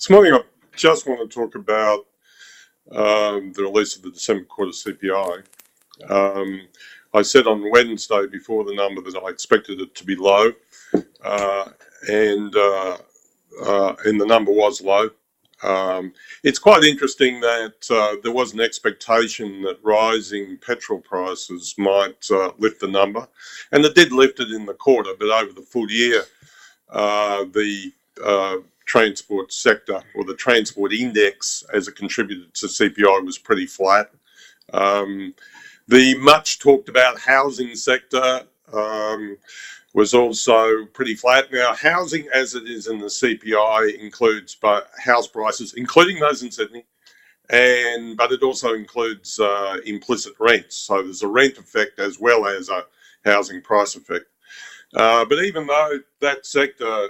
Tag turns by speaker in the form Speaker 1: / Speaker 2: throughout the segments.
Speaker 1: This morning, I just want to talk about the release of the December quarter CPI. I said on Wednesday before the number that I expected it to be low, and the number was low. It's quite interesting that there was an expectation that rising petrol prices might lift the number, and it did lift it in the quarter, but over the full year, the transport sector, or the transport index as it contributed to CPI, was pretty flat. The much talked about housing sector was also pretty flat. Now, housing as it is in the CPI includes house prices, including those in Sydney, but it also includes implicit rents. So there's a rent effect as well as a housing price effect. But even though that sector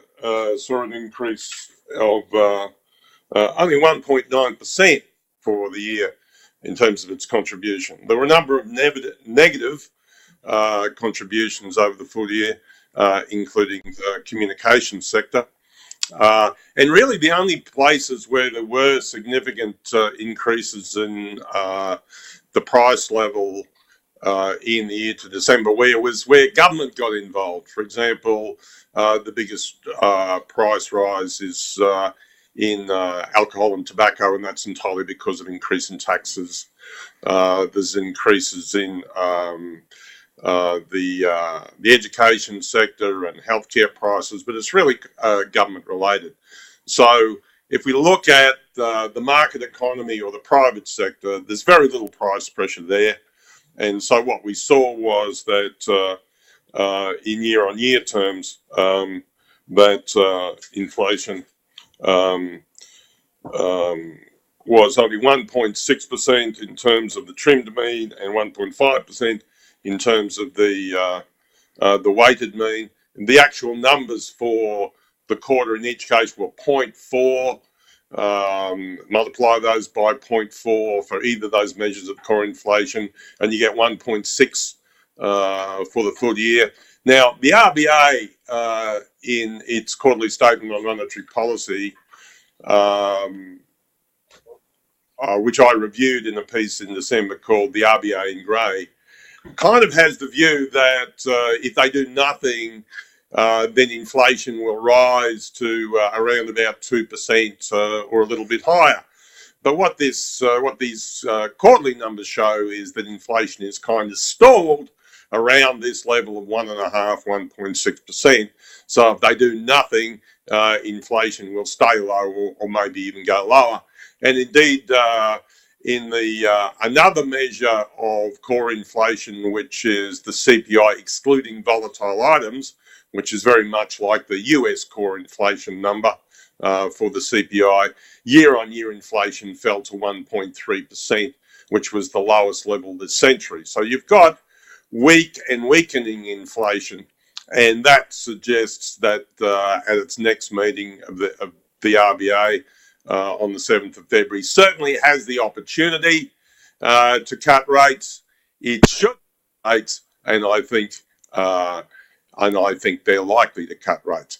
Speaker 1: saw an increase of only 1.9% for the year in terms of its contribution, there were a number of negative contributions over the full year, including the communications sector. And really the only places where there were significant increases in the price level in the year to December where government got involved. For example, the biggest price rise is in alcohol and tobacco, and that's entirely because of increase in taxes. There's increases in the education sector and healthcare prices, but it's really government related. So if we look at the market economy or the private sector, there's very little price pressure there. And so what we saw was that in year-on-year terms, that inflation was only 1.6% in terms of the trimmed mean and 1.5% in terms of the weighted mean. And the actual numbers for the quarter in each case were 0.4. Multiply those by 0.4 for either of those measures of core inflation, and you get 1.6 for the full year. Now, the RBA, in its quarterly statement on monetary policy, which I reviewed in a piece in December called The RBA in Grey, kind of has the view that if they do nothing, then inflation will rise to around about 2% or a little bit higher. But what these quarterly numbers show is that inflation is kind of stalled around this level of 1.6%. So if they do nothing, inflation will stay low or maybe even go lower. And indeed, in the another measure of core inflation, which is the CPI excluding volatile items, which is very much like the US core inflation number for the CPI, year-on-year inflation fell to 1.3%, which was the lowest level this century. So you've got weak and weakening inflation, and that suggests that at its next meeting of the RBA on the 7th of February, certainly has the opportunity to cut rates. It should cut rates, and I think they're likely to cut rates.